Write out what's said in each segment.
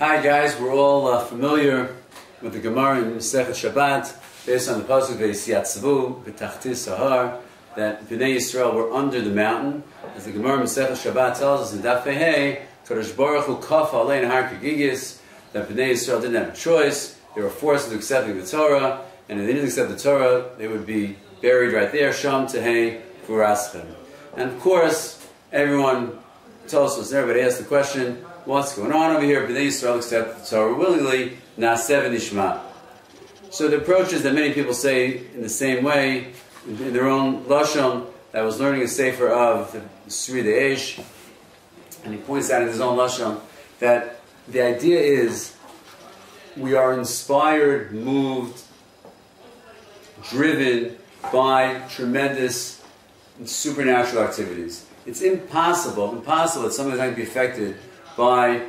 Hi guys, we're all familiar with the Gemara in Masechet Shabbat, based on the pasuk V'Yisyatzvu B'Tachtis Sahar, that Bnei Yisrael were under the mountain. As the Gemara in Masechet Shabbat tells us in Daf Hey, Kadosh Baruch Hu Kafa Alein Har Kegigis, that Bnei Yisrael didn't have a choice; they were forced into accepting the Torah, and if they didn't accept the Torah, they would be buried right there. Sham Tehei V'Raschem. And of course, everyone tells us, everybody asks the question, what's going on over here? Bnei Yisrael accept the Torah willingly, Naaseh v'nishma. So the approach is that many people say in the same way, in their own lashon, that I was learning a sefer of the Sri Eish, and he points out in his own lashon that the idea is we are inspired, moved, driven by tremendous supernatural activities. It's impossible that somebody's going to be affected by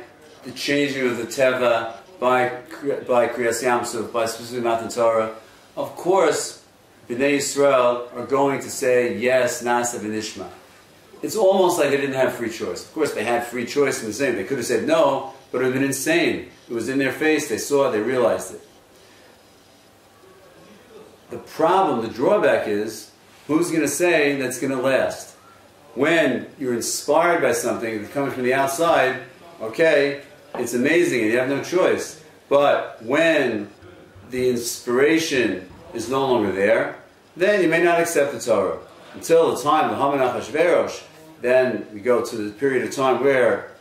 the changing of the teva, by Kriyas Yamsuf, by specifically Matan Torah. Of course, Bnei Yisrael are going to say yes, Naaseh v'nishma. It's almost like they didn't have free choice. Of course, they had free choice in the same. They could have said no, but it would have been insane. It was in their face. They saw it. They realized it. The problem, the drawback is, who's going to say that's going to last? When you're inspired by something that comes from the outside, okay, it's amazing and you have no choice. But when the inspiration is no longer there, then you may not accept the Torah. Until the time of Haman Achashverosh, then we go to the period of time where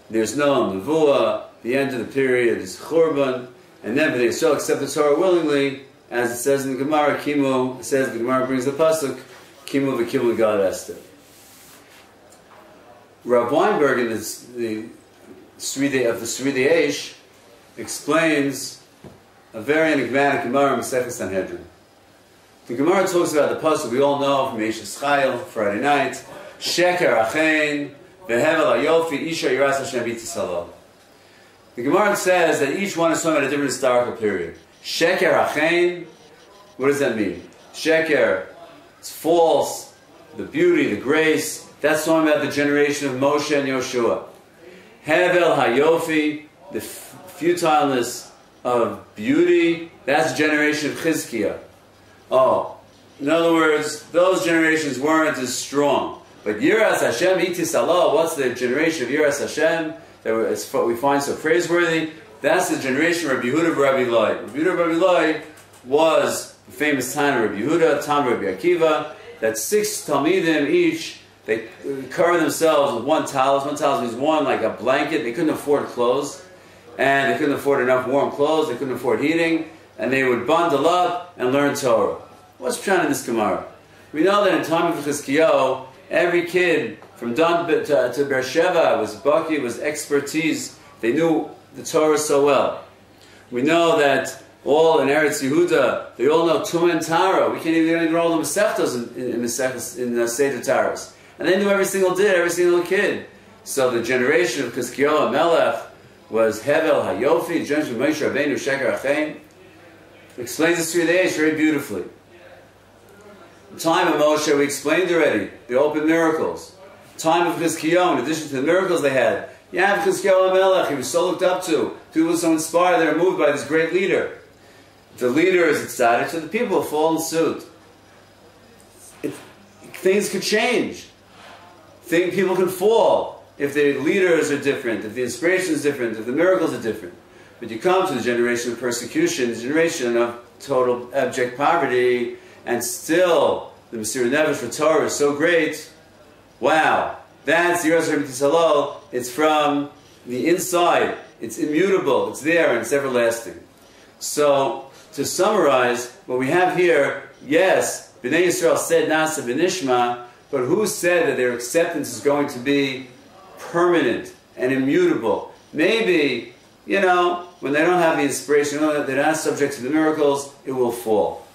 there's no Nevuah, the end of the period is Churban, and then they still accept the Torah willingly, as it says in the Gemara, Kimu, it says the Gemara brings the pasuk, Kimu v'Kimu Gad Esther. Rav Weinberg in the Sri Eish explains a very enigmatic Gemara in Masechet Sanhedrin. The Gemara talks about the pasuk we all know from Yeshus Chayil, Friday night, Sheker Achein v'Hevel Hayofi Isha Yiras Hashem B'Tisalo. The Gemara says that each one is talking about a different historical period. Sheker Achein, what does that mean? Sheker, it's false, the beauty, the grace. That's talking about the generation of Moshe and Yoshua. Hevel Hayofi, the futileness of beauty, that's the generation of Chizkiah. Oh, in other words, those generations weren't as strong. But Yiras Hashem Itisalo, what's the generation of Yiras Hashem that we find so praiseworthy? That's the generation of Rabbi Yehuda of Rabbi Eloi. Rabbi Yehuda of Rabbi Eloi was the famous time of Rabbi Yehuda, time of Rabbi Akiva, that 6 Talmidim each, they cover themselves with one talus. One talus means one like a blanket. They couldn't afford clothes, and they couldn't afford enough warm clothes. They couldn't afford heating, and they would bundle up and learn Torah. What's Pshat in this Gemara? We know that in time of Chizkiyahu, every kid from Dan to Beersheba was baki, was expertise. They knew the Torah so well. We know that all in Eretz Yehuda, they all know Tumah and Tara. We can't even roll the Masechtos in Seder Taras. And they knew every single kid. So the generation of Chizkiyahu Melech was Hevel Hayofi, the generation of Moshe Rabbeinu, Sheker Achein. Explains this through the Eish very beautifully. The time of Moshe, we explained already, the open miracles. Time of Chizkiyahu, in addition to the miracles they had, you have Chizkiyahu Melech, he was so looked up to. People were so inspired, they were moved by this great leader. The leader is ecstatic, so the people fall in suit. Things could change. People can fall if the leaders are different, if the inspiration is different, if the miracles are different. But you come to the generation of persecution, the generation of total abject poverty, and still the Mesiras Nefesh for Torah is so great. Wow, that's Yiras Hashem B'Tisalo. It's from the inside. It's immutable. It's there and it's everlasting. So to summarize, what we have here, yes, Bnei Yisrael said Naaseh v'nishma, but who said that their acceptance is going to be permanent and immutable? Maybe, when they don't have the inspiration, they're not subject to the miracles, it will fall.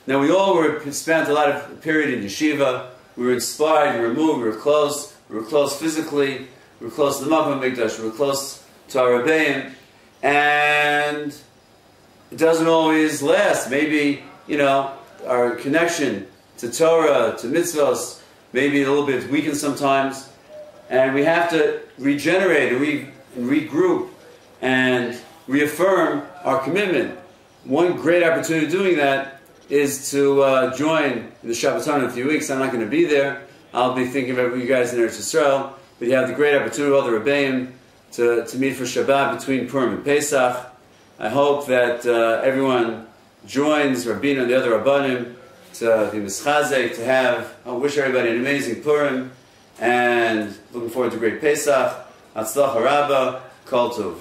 Now we all spent a lot of period in yeshiva. We were inspired, we were moved, we were close physically, we were close to the Makom Mikdash, we were close to our Rebbeim, and it doesn't always last. Maybe, our connection to Torah, to mitzvahs, maybe a little bit weakened sometimes, and we have to regenerate, and regroup and reaffirm our commitment. One great opportunity of doing that is to join in the Shabbaton in a few weeks. I'm not going to be there. I'll be thinking of you guys in Eretz Yisrael. But you have the great opportunity with all the Rebbeim to meet for Shabbat between Purim and Pesach. I hope that everyone joins Rabbeinu and the other Rabbanim to be mischazek, to have. I wish everybody an amazing Purim, and looking forward to a great Pesach. Hatzlacha Rabbah, Kol Tov.